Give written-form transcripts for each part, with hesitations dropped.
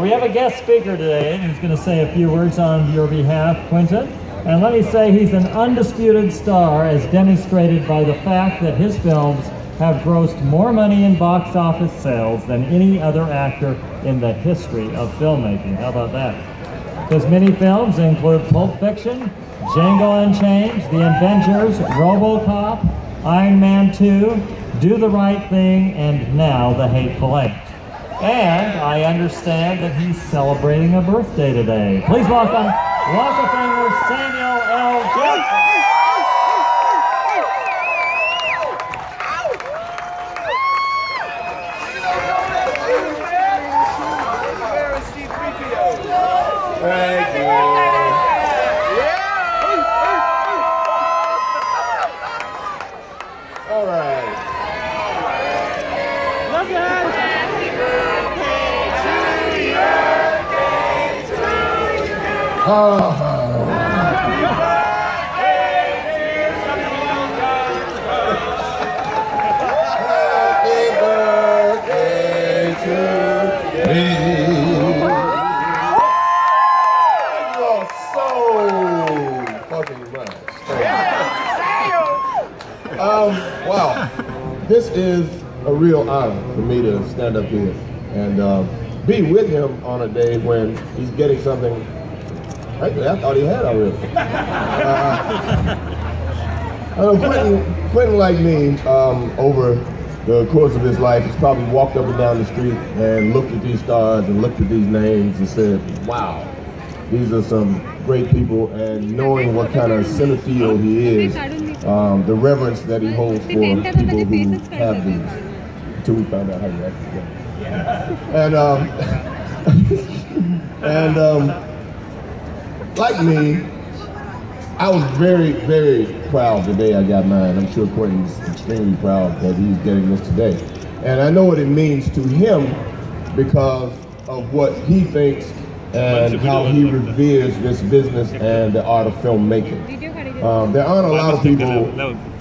We have a guest speaker today who's going to say a few words on your behalf, Quentin. And let me say he's an undisputed star, as demonstrated by the fact that his films have grossed more money in box office sales than any other actor in the history of filmmaking. How about that? His many films include Pulp Fiction, Django Unchained, The Avengers, RoboCop, Iron Man 2, Do the Right Thing, and now The Hateful Eight. And I understand that he's celebrating a birthday today. Please welcome Walk of Famer Samuel L. Jackson. Thank you. All right. Look at it. Wow, this is a real honor for me to stand up here and be with him on a day when he's getting something I thought he had already. Quentin, like me, over the course of his life, has probably walked up and down the street and looked at these stars and looked at these names and said, wow, these are some great people, and knowing what kind of cinephile he is, the reverence that he holds for people who have these, until we found out how you actually get. Like me, I was very, very proud the day I got mine. I'm sure Quentin's extremely proud that he's getting this today. And I know what it means to him because of what he thinks and how he reveres this business and the art of filmmaking. There aren't a lot of people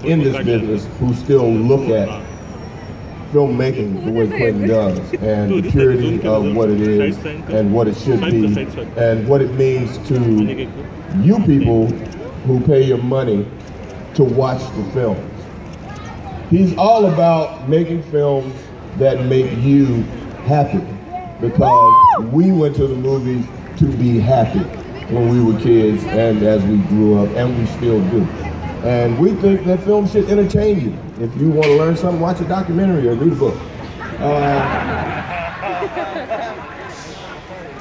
in this business who still look at filmmaking the way Quentin does, and the purity of what it is and what it should be and what it means to you people who pay your money to watch the films. He's all about making films that make you happy, because we went to the movies to be happy when we were kids and as we grew up, and we still do. And we think that film should entertain you. If you want to learn something, watch a documentary or read a book.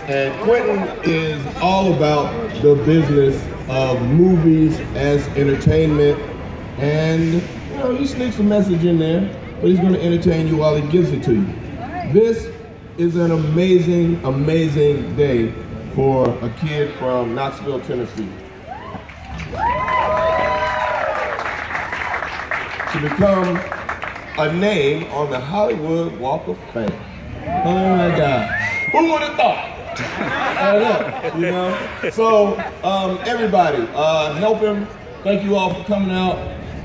And Quentin is all about the business of movies as entertainment. And you know, he sneaks a message in there, but he's going to entertain you while he gives it to you. This is an amazing, amazing day for a kid from Knoxville, Tennessee. To become a name on the Hollywood Walk of Fame. Oh my God. Who would have thought? I know, you know? So, everybody, help him. Thank you all for coming out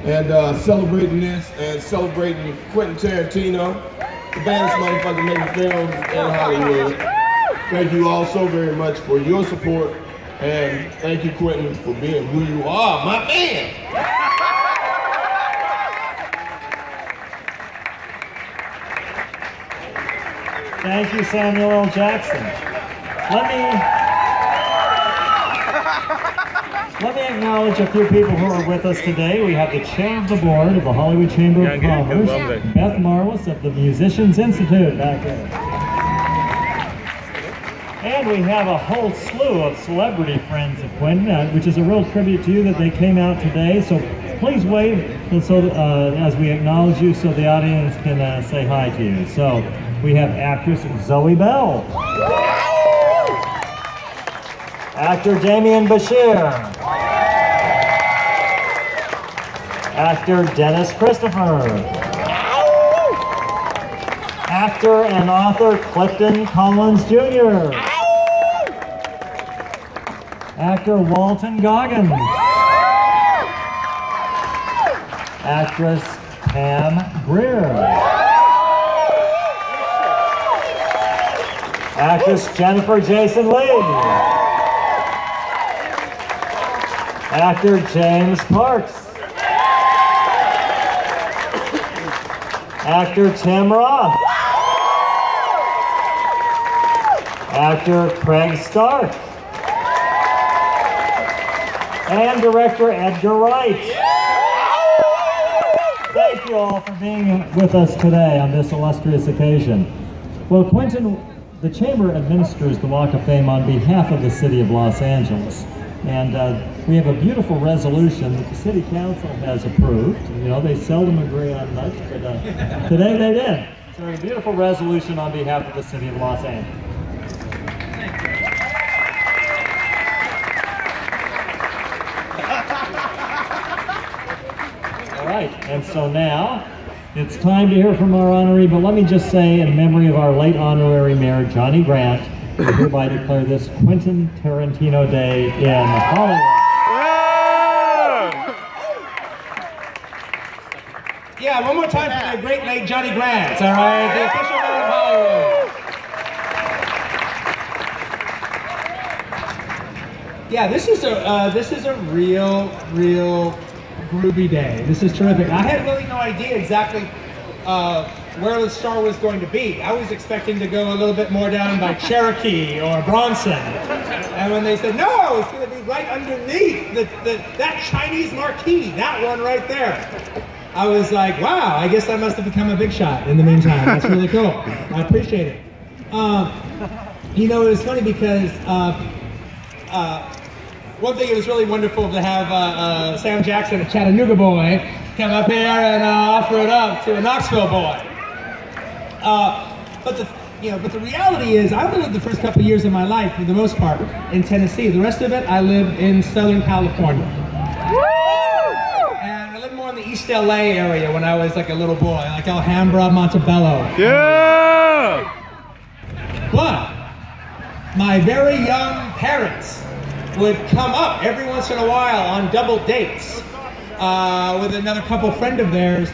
and celebrating this and celebrating Quentin Tarantino, the baddest motherfucker making films in Hollywood. Thank you all so very much for your support, and thank you, Quentin, for being who you are, my man. Thank you, Samuel L. Jackson. Let me acknowledge a few people who are with us today. We have the chair of the board of the Hollywood Chamber of Commerce, Beth Marlis of the Musicians Institute back there. And we have a whole slew of celebrity friends of Quentin, which is a real tribute to you that they came out today. So please wave as we acknowledge you so the audience can say hi to you. So we have actress Zoe Bell, actor Damian Bashir, actor Dennis Christopher, Actor and author Clifton Collins Jr. Actor Walton Goggins. Actress Pam Grier. Actress Jennifer Jason Lee. Actor James Parks. Actor Tim Roth. Actor Craig Stark. And director Edgar Wright. Thank you all for being with us today on this illustrious occasion. Well, Quentin, the Chamber administers the Walk of Fame on behalf of the City of Los Angeles. And we have a beautiful resolution that the City Council has approved. You know, they seldom agree on much, but today they did. So a beautiful resolution on behalf of the City of Los Angeles. All right, and so now it's time to hear from our honoree, but let me just say, in memory of our late honorary mayor, Johnny Grant, I hereby declare this Quentin Tarantino Day in Hollywood. Yeah, one more time for the great late Johnny Grant, all right? The official mayor of Hollywood. Yeah, this is a real groovy day. This is terrific. I had really no idea exactly where the star was going to be. I was expecting to go a little bit more down by Cherokee or Bronson. And when they said, no, it's going to be right underneath that Chinese marquee, that one right there. I was like, wow, I guess I must have become a big shot in the meantime. That's really cool. I appreciate it. You know, it was funny because one thing, it was really wonderful to have Sam Jackson, a Chattanooga boy, come up here and offer it up to a Knoxville boy. But the reality is, I only lived the first couple of years of my life, for the most part, in Tennessee. The rest of it, I lived in Southern California. And I lived more in the East LA area when I was like a little boy, like Alhambra, Montebello. Yeah! But my very young parents would come up every once in a while on double dates with another couple friend of theirs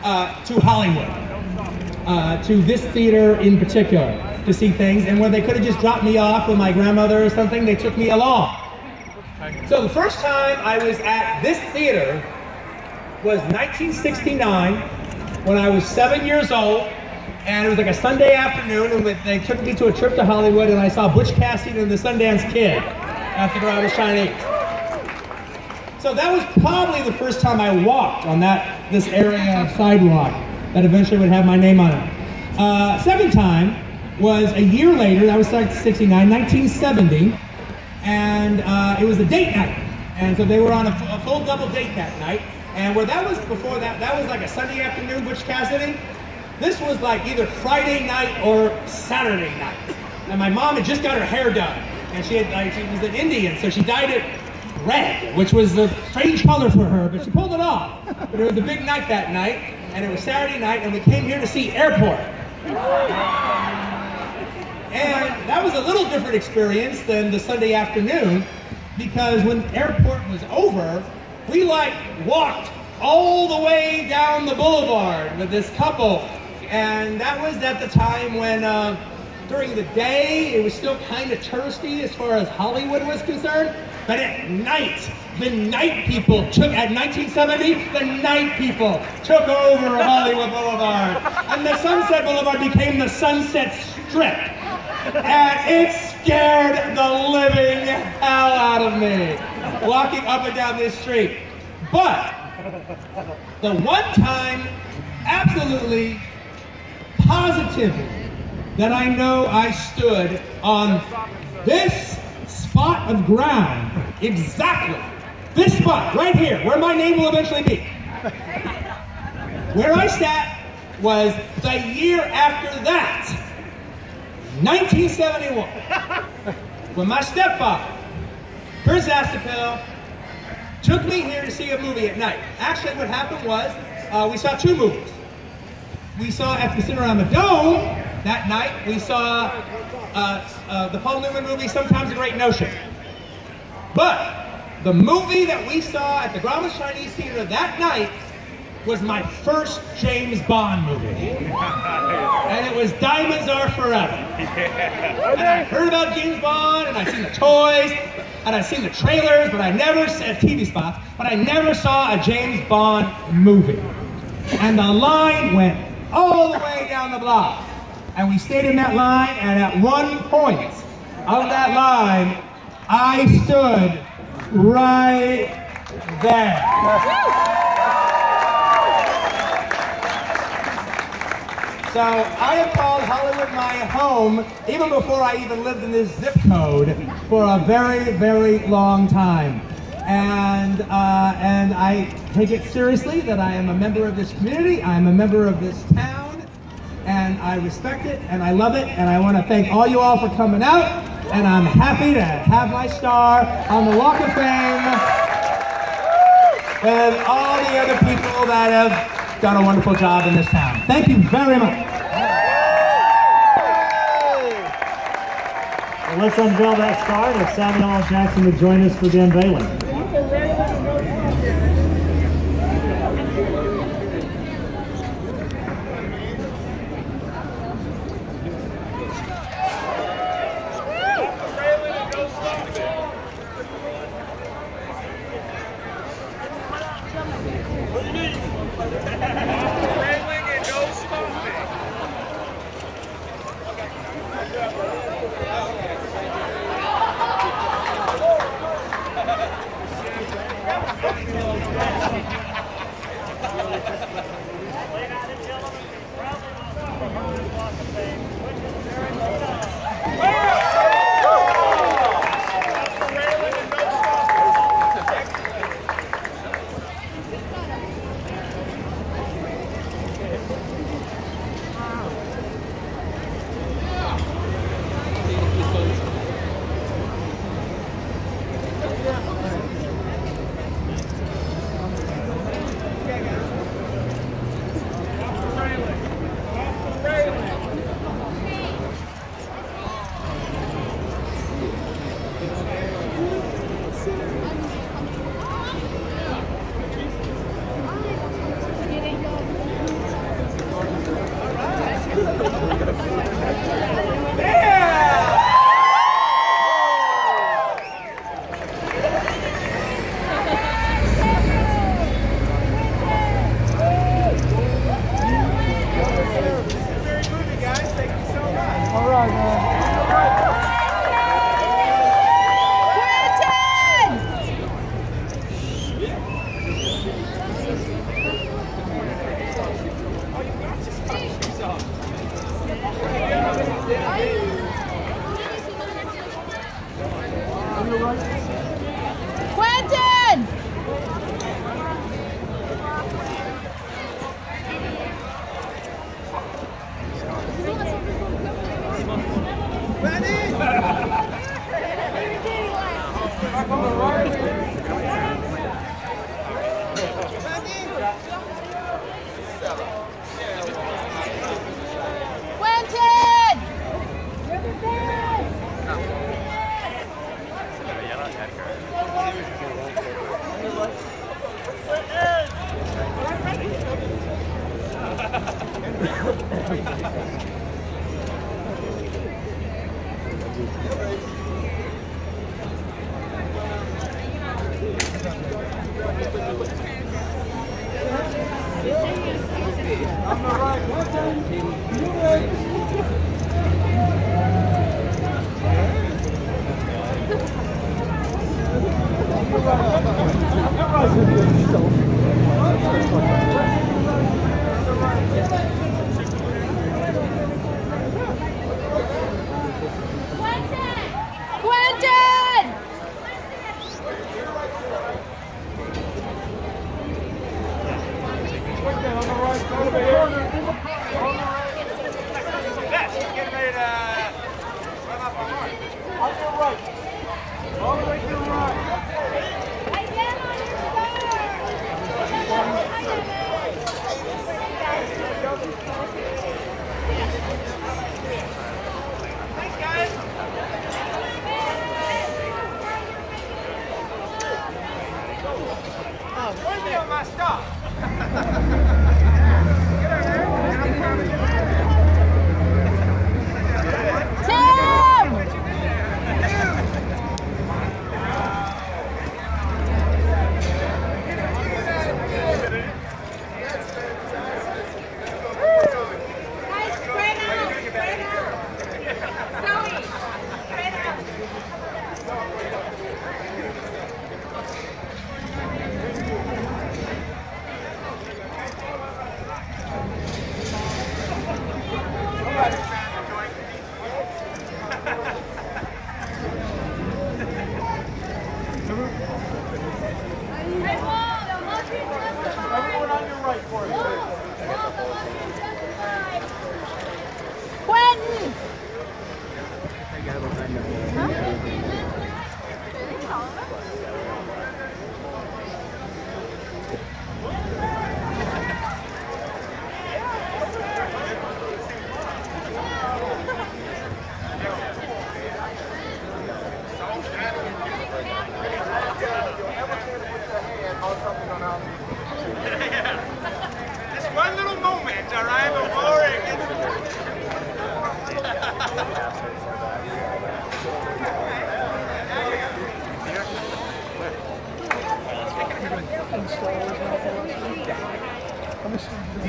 to Hollywood, to this theater in particular, to see things. And when they could have just dropped me off with my grandmother or something, they took me along. So the first time I was at this theater was 1969, when I was 7 years old, and it was like a Sunday afternoon, and they took me to a trip to Hollywood, and I saw Butch Cassidy and the Sundance Kid after I was trying to eat. So that was probably the first time I walked on this area of sidewalk that eventually would have my name on it. Second time was a year later, that was 69, 1970, and it was a date night. And so they were on a full double date that night. And where that was before that was like a Sunday afternoon, Butch Cassidy. This was like either Friday night or Saturday night. And my mom had just got her hair done. And she was an Indian, so she dyed it red, which was a strange color for her, but she pulled it off. But it was a big night that night, and it was Saturday night, and we came here to see Airport. And that was a little different experience than the Sunday afternoon, because when Airport was over, we walked all the way down the boulevard with this couple. And that was at the time when during the day, it was still kind of touristy as far as Hollywood was concerned, but at night, the night people at 1970, the night people took over Hollywood Boulevard, and the Sunset Boulevard became the Sunset Strip, and it scared the living hell out of me, walking up and down this street. But the one time, absolutely, positively, that I know I stood on this spot of ground, exactly this spot right here, where my name will eventually be. Where I sat was the year after that, 1971, when my stepfather, Chris Astapel, took me here to see a movie at night. Actually, what happened was we saw two movies. we saw at the Cinerama Dome that night, we saw the Paul Newman movie, Sometimes a Great Notion. But the movie that we saw at the Grauman's Chinese Theater that night was my first James Bond movie. And it was Diamonds Are Forever. And I heard about James Bond, and I'd seen the toys, and I'd seen the trailers, but I never saw TV spots, but I never saw a James Bond movie. And the line went all the way down the block. And we stayed in that line, and at one point of that line, I stood right there. So I have called Hollywood my home even before I even lived in this zip code for a very, very long time. And I take it seriously that I am a member of this community, I am a member of this town, and I respect it, and I love it, and I want to thank all you all for coming out, and I'm happy to have my star on the Walk of Fame and all the other people that have done a wonderful job in this town. Thank you very much. Well, let's unveil that star, and if Samuel L. Jackson would join us for the unveiling. Quentin!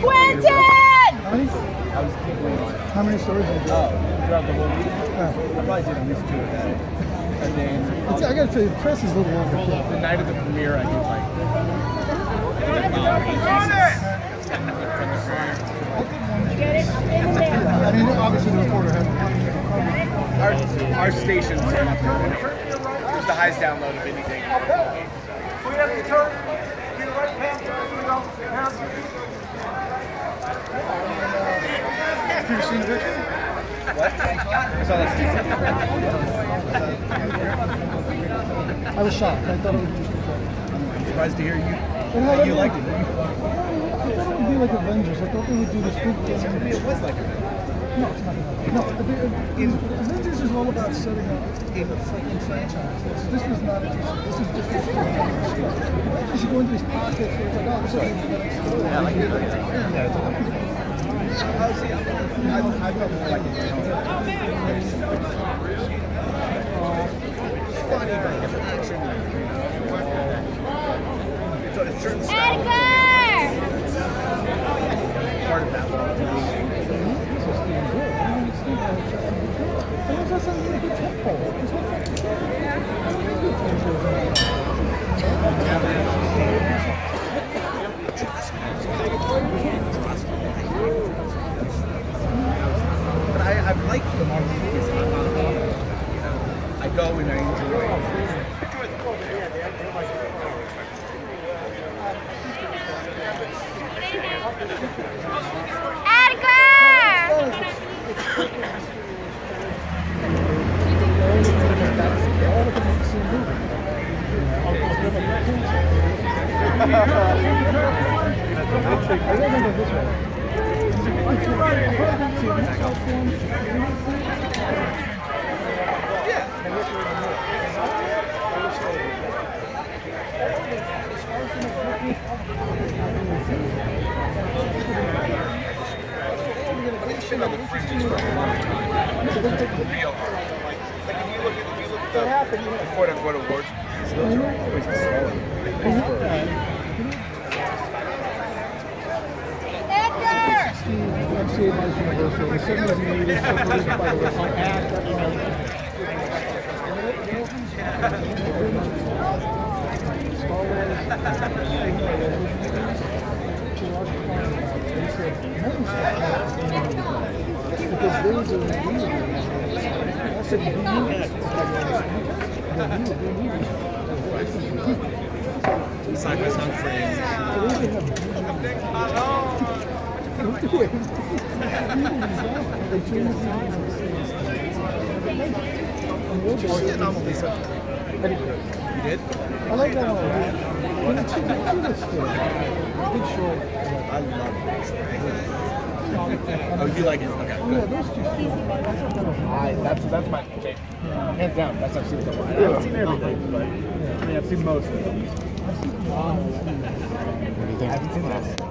Quentin! How many stories did you do? Throughout the whole week? I probably did at least 2 a day. And then I gotta tell you, the press is a little longer. the night of the premiere, I did like. I mean, obviously the reporter had Our station's it's the highest download of anything. We have to turn to the right hand. you seen the picture? What? I saw that. I was shocked. I thought it would be I'm surprised to hear you liked it. I thought it would be like Avengers. I thought they would do this big thing. It was like it. No, it's not. No, Avengers is all about setting up a fucking franchise. This was not Avengers. This is just Avengers. You go into these pockets where it's like, oh, this is Yeah, I like it. I felt more like it. It's funny, but it's action. So it's certain style. Part of that. But I've liked the Marvel movies. I'm not a fan. I go and I enjoy them. On the fringes for a long time. Real hard. Like if you look at the quote unquote awards, those are always the smaller. MCA Vice Universal. The 70s movie is separated by the West Act. Star Wars. Cypress Humphreys. You did? I like that one. Big Short. I love it. Oh, you like it? Okay. Yeah, those two. That's my favorite. Hands down, that's I've seen it a lot. I haven't seen everything, but I mean I've seen most of them. What do you think? I haven't seen this.